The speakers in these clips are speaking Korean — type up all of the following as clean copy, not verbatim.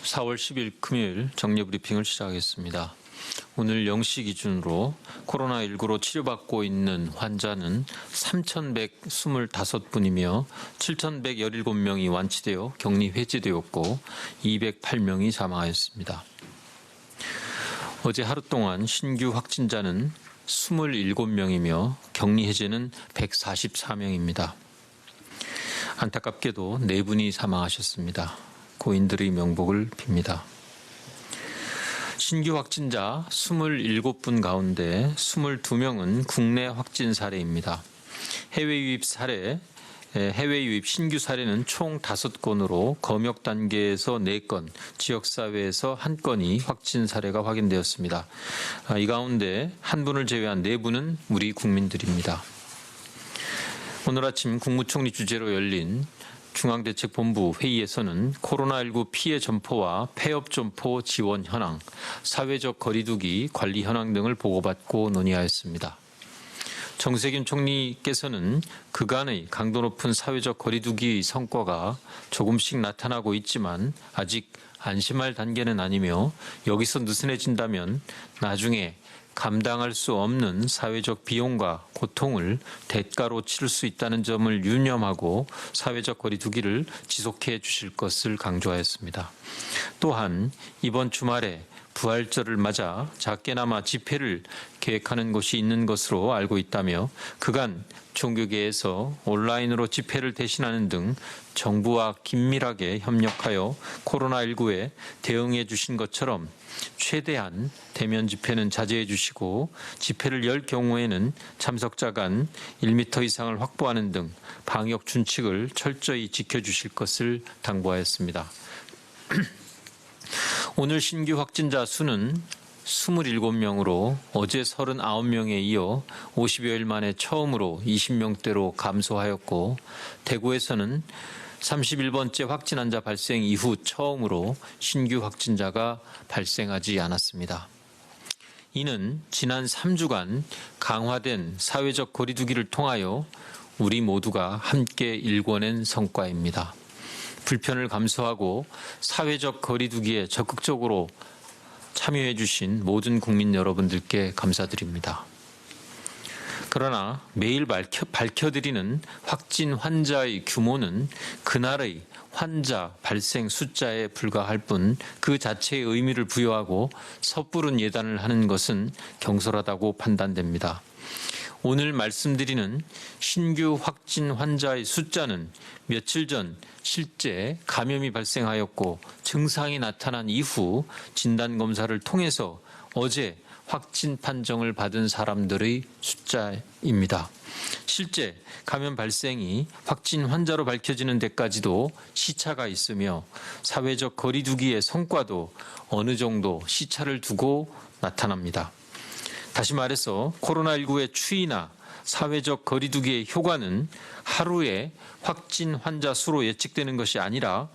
4월 10일 금요일 정례브리핑을 시작하겠습니다. 오늘 0시 기준으로 코로나19로 치료받고 있는 환자는 3,125분이며 7,117명이 완치되어 격리 해제되었고 208명이 사망하였습니다. 어제 하루 동안 신규 확진자는 27명이며 격리 해제는 144명입니다. 안타깝게도 4분이 사망하셨습니다. 고인들의 명복을 빕니다. 신규 확진자 27분 가운데 22명은 국내 확진 사례입니다. 해외 유입 신규 사례는 총 5건으로 검역 단계에서 4건, 지역사회에서 1건이 확진 사례가 확인되었습니다. 이 가운데 한 분을 제외한 4분은 우리 국민들입니다. 오늘 아침 국무총리 주재로 열린 중앙대책본부 회의에서는 코로나19 피해 점포와 폐업 점포 지원 현황, 사회적 거리두기 관리 현황 등을 보고받고 논의하였습니다. 정세균 총리께서는 그간의 강도 높은 사회적 거리두기의 성과가 조금씩 나타나고 있지만 아직 안심할 단계는 아니며 여기서 느슨해진다면 나중에 감당할 수 없는 사회적 비용과 고통을 대가로 치를 수 있다는 점을 유념하고 사회적 거리두기를 지속해 주실 것을 강조하였습니다. 또한 이번 주말에 부활절을 맞아 작게나마 집회를 계획하는 곳이 있는 것으로 알고 있다며 그간 종교계에서 온라인으로 집회를 대신하는 등 정부와 긴밀하게 협력하여 코로나19에 대응해 주신 것처럼 최대한 대면 집회는 자제해 주시고 집회를 열 경우에는 참석자 간 1m 이상을 확보하는 등 방역 준칙을 철저히 지켜주실 것을 당부하였습니다. 오늘 신규 확진자 수는 27명으로 어제 39명에 이어 50여일 만에 처음으로 20명대로 감소하였고 대구에서는 31번째 확진 환자 발생 이후 처음으로 신규 확진자가 발생하지 않았습니다. 이는 지난 3주간 강화된 사회적 거리두기를 통하여 우리 모두가 함께 일궈낸 성과입니다. 불편을 감수하고 사회적 거리두기에 적극적으로 참여해 주신 모든 국민 여러분들께 감사드립니다. 그러나 매일 밝혀드리는 확진 환자의 규모는 그날의 환자 발생 숫자에 불과할 뿐 그 자체의 의미를 부여하고 섣부른 예단을 하는 것은 경솔하다고 판단됩니다. 오늘 말씀드리는 신규 확진 환자의 숫자는 며칠 전 실제 감염이 발생하였고 증상이 나타난 이후 진단검사를 통해서 어제 확진 판정을 받은 사람들의 숫자입니다. 실제 감염 발생이 확진 환자로 밝혀지는 데까지도 시차가 있으며 사회적 거리두기의 성과도 어느 정도 시차를 두고 나타납니다. 다시 말해서 코로나19의 추이나 사회적 거리두기의 효과는 하루에 확진 환자 수로 예측되는 것이 아니라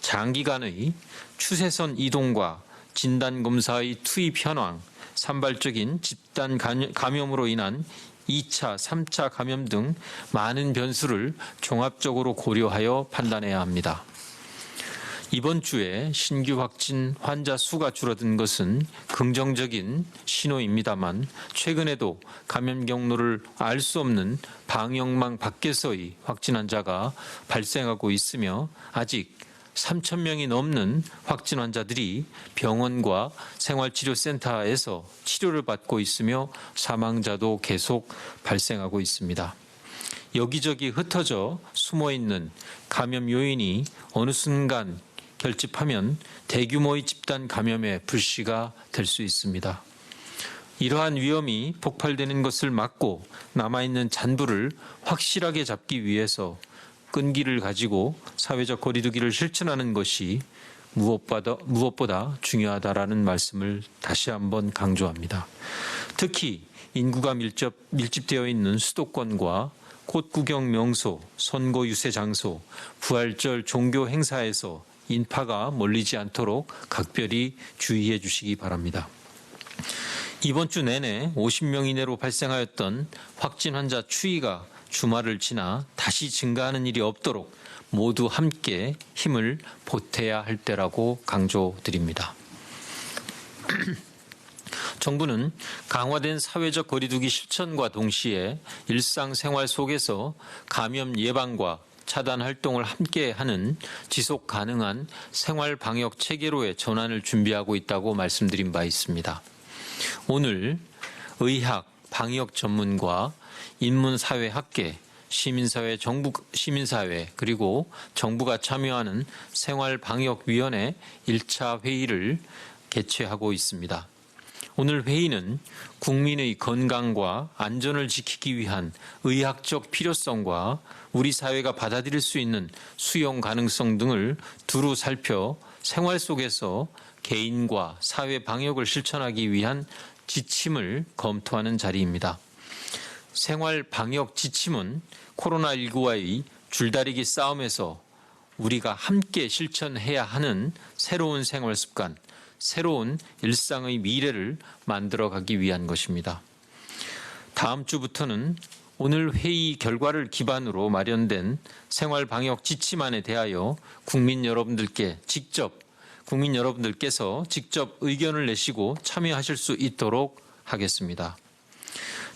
장기간의 추세선 이동과 진단검사의 투입 현황, 산발적인 집단 감염으로 인한 2차, 3차 감염 등 많은 변수를 종합적으로 고려하여 판단해야 합니다. 이번 주에 신규 확진 환자 수가 줄어든 것은 긍정적인 신호입니다만 최근에도 감염 경로를 알 수 없는 방역망 밖에서의 확진 환자가 발생하고 있으며 아직 3,000명이 넘는 확진 환자들이 병원과 생활치료센터에서 치료를 받고 있으며 사망자도 계속 발생하고 있습니다. 여기저기 흩어져 숨어있는 감염 요인이 어느 순간 결집하면 대규모의 집단 감염의 불씨가 될 수 있습니다. 이러한 위험이 폭발되는 것을 막고 남아있는 잔부를 확실하게 잡기 위해서 끈기를 가지고 사회적 거리두기를 실천하는 것이 무엇보다 중요하다라는 말씀을 다시 한번 강조합니다. 특히 인구가 밀집되어 있는 수도권과 꽃 구경 명소, 선거 유세 장소, 부활절 종교 행사에서 인파가 몰리지 않도록 각별히 주의해 주시기 바랍니다. 이번 주 내내 50명 이내로 발생하였던 확진 환자 추이가 주말을 지나 다시 증가하는 일이 없도록 모두 함께 힘을 보태야 할 때라고 강조드립니다. 정부는 강화된 사회적 거리두기 실천과 동시에 일상생활 속에서 감염 예방과 차단 활동을 함께하는 지속 가능한 생활 방역 체계로의 전환을 준비하고 있다고 말씀드린 바 있습니다. 오늘 의학, 방역 전문가, 인문사회학계, 시민사회 그리고 정부가 참여하는 생활방역위원회 1차 회의를 개최하고 있습니다. 오늘 회의는 국민의 건강과 안전을 지키기 위한 의학적 필요성과 우리 사회가 받아들일 수 있는 수용 가능성 등을 두루 살펴 생활 속에서 개인과 사회 방역을 실천하기 위한 지침을 검토하는 자리입니다. 생활 방역 지침은 코로나19와의 줄다리기 싸움에서 우리가 함께 실천해야 하는 새로운 생활 습관, 새로운 일상의 미래를 만들어가기 위한 것입니다. 다음 주부터는 오늘 회의 결과를 기반으로 마련된 생활 방역 지침안에 대하여 국민 여러분들께서 직접 의견을 내시고 참여하실 수 있도록 하겠습니다.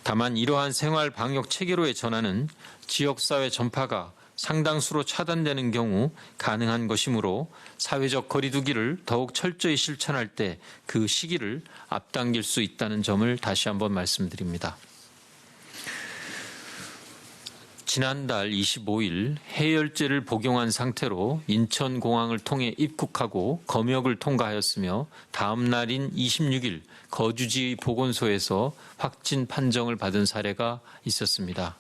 다만 이러한 생활 방역 체계로의 전환은 지역사회 전파가 상당수로 차단되는 경우 가능한 것이므로 사회적 거리두기를 더욱 철저히 실천할 때 그 시기를 앞당길 수 있다는 점을 다시 한번 말씀드립니다. 지난달 25일 해열제를 복용한 상태로 인천공항을 통해 입국하고 검역을 통과하였으며 다음 날인 26일 거주지 보건소에서 확진 판정을 받은 사례가 있었습니다.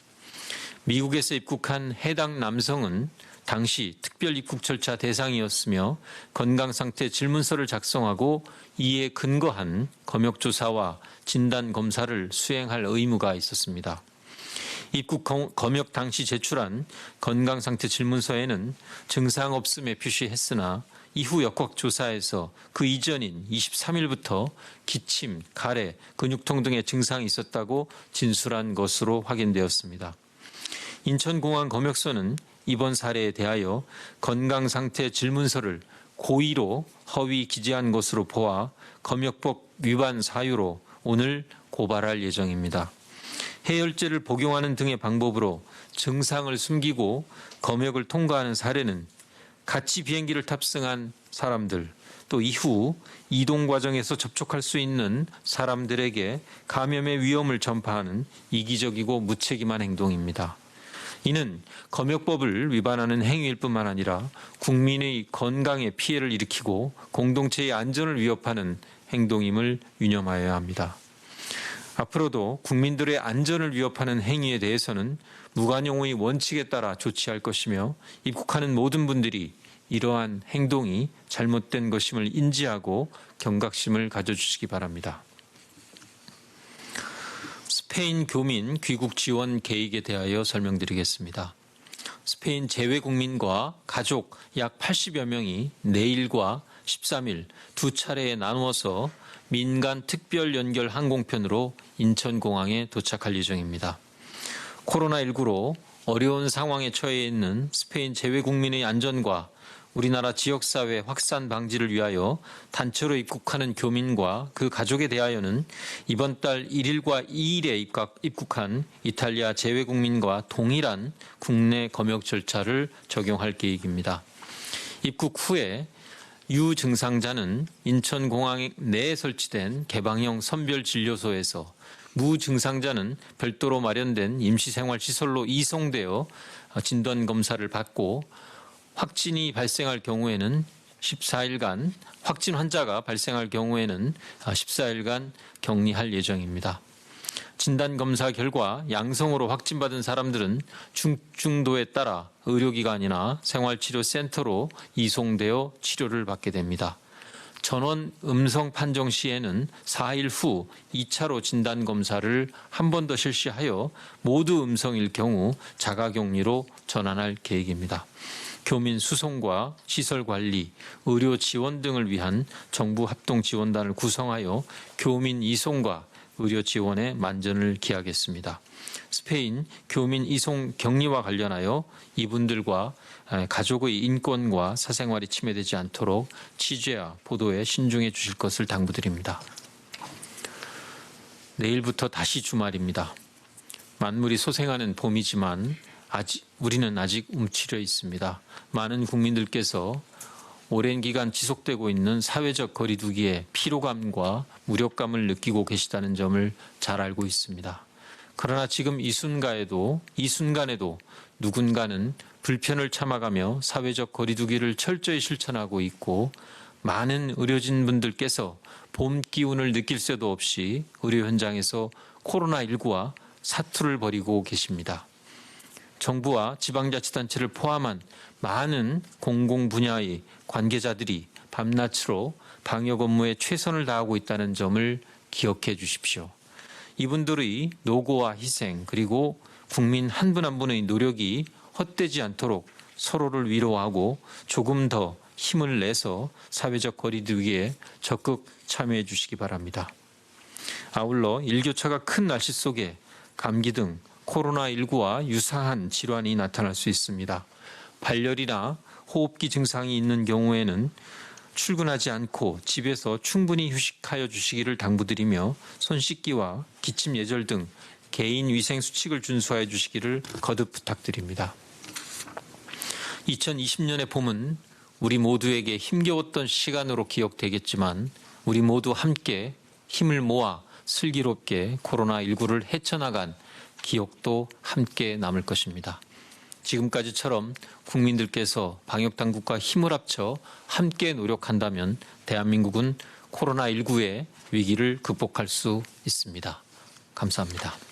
미국에서 입국한 해당 남성은 당시 특별 입국 절차 대상이었으며 건강상태 질문서를 작성하고 이에 근거한 검역조사와 진단검사를 수행할 의무가 있었습니다. 입국 검역 당시 제출한 건강상태 질문서에는 증상 없음에 표시했으나 이후 역학조사에서 그 이전인 23일부터 기침, 가래, 근육통 등의 증상이 있었다고 진술한 것으로 확인되었습니다. 인천공항 검역소는 이번 사례에 대하여 건강상태 질문서를 고의로 허위 기재한 것으로 보아 검역법 위반 사유로 오늘 고발할 예정입니다. 해열제를 복용하는 등의 방법으로 증상을 숨기고 검역을 통과하는 사례는 같이 비행기를 탑승한 사람들, 또 이후 이동 과정에서 접촉할 수 있는 사람들에게 감염의 위험을 전파하는 이기적이고 무책임한 행동입니다. 이는 검역법을 위반하는 행위일 뿐만 아니라 국민의 건강에 피해를 일으키고 공동체의 안전을 위협하는 행동임을 유념하여야 합니다. 앞으로도 국민들의 안전을 위협하는 행위에 대해서는 무관용의 원칙에 따라 조치할 것이며 입국하는 모든 분들이 이러한 행동이 잘못된 것임을 인지하고 경각심을 가져주시기 바랍니다. 스페인 교민 귀국 지원 계획에 대하여 설명드리겠습니다. 스페인 재외국민과 가족 약 80여 명이 내일과 13일 두 차례에 나누어서 민간 특별 연결 항공편으로 인천공항에 도착할 예정입니다. 코로나19로 어려운 상황에 처해 있는 스페인 재외국민의 안전과 우리나라 지역사회 확산 방지를 위하여 단체로 입국하는 교민과 그 가족에 대하여는 이번 달 1일과 2일에 입국한 이탈리아 재외국민과 동일한 국내 검역 절차를 적용할 계획입니다. 입국 후에 유증상자는 인천공항 내에 설치된 개방형 선별진료소에서, 무증상자는 별도로 마련된 임시생활시설로 이송되어 진단검사를 받고 확진이 발생할 경우에는 14일간, 확진 환자가 발생할 경우에는 14일간 격리할 예정입니다. 진단검사 결과 양성으로 확진받은 사람들은 중증도에 따라 의료기관이나 생활치료센터로 이송되어 치료를 받게 됩니다. 전원 음성 판정 시에는 4일 후 2차로 진단검사를 한 번 더 실시하여 모두 음성일 경우 자가격리로 전환할 계획입니다. 교민 수송과 시설 관리, 의료 지원 등을 위한 정부 합동 지원단을 구성하여 교민 이송과 의료 지원에 만전을 기하겠습니다. 스페인 교민 이송 격리와 관련하여 이분들과 가족의 인권과 사생활이 침해되지 않도록 취재와 보도에 신중해 주실 것을 당부드립니다. 내일부터 다시 주말입니다. 만물이 소생하는 봄이지만 우리는 아직 움츠려 있습니다. 많은 국민들께서 오랜 기간 지속되고 있는 사회적 거리두기에 피로감과 무력감을 느끼고 계시다는 점을 잘 알고 있습니다. 그러나 지금 이 순간에도 누군가는 불편을 참아가며 사회적 거리두기를 철저히 실천하고 있고 많은 의료진분들께서 봄 기운을 느낄 새도 없이 의료 현장에서 코로나19와 사투를 벌이고 계십니다. 정부와 지방자치단체를 포함한 많은 공공 분야의 관계자들이 밤낮으로 방역 업무에 최선을 다하고 있다는 점을 기억해 주십시오. 이분들의 노고와 희생 그리고 국민 한 분 한 분의 노력이 헛되지 않도록 서로를 위로하고 조금 더 힘을 내서 사회적 거리두기에 적극 참여해 주시기 바랍니다. 아울러 일교차가 큰 날씨 속에 감기 등 코로나19와 유사한 질환이 나타날 수 있습니다. 발열이나 호흡기 증상이 있는 경우에는 출근하지 않고 집에서 충분히 휴식하여 주시기를 당부드리며 손 씻기와 기침 예절 등 개인 위생 수칙을 준수하여 주시기를 거듭 부탁드립니다. 2020년의 봄은 우리 모두에게 힘겨웠던 시간으로 기억되겠지만 우리 모두 함께 힘을 모아 슬기롭게 코로나19를 헤쳐나간 기억도 함께 남을 것입니다. 지금까지처럼 국민들께서 방역당국과 힘을 합쳐 함께 노력한다면 대한민국은 코로나19의 위기를 극복할 수 있습니다. 감사합니다.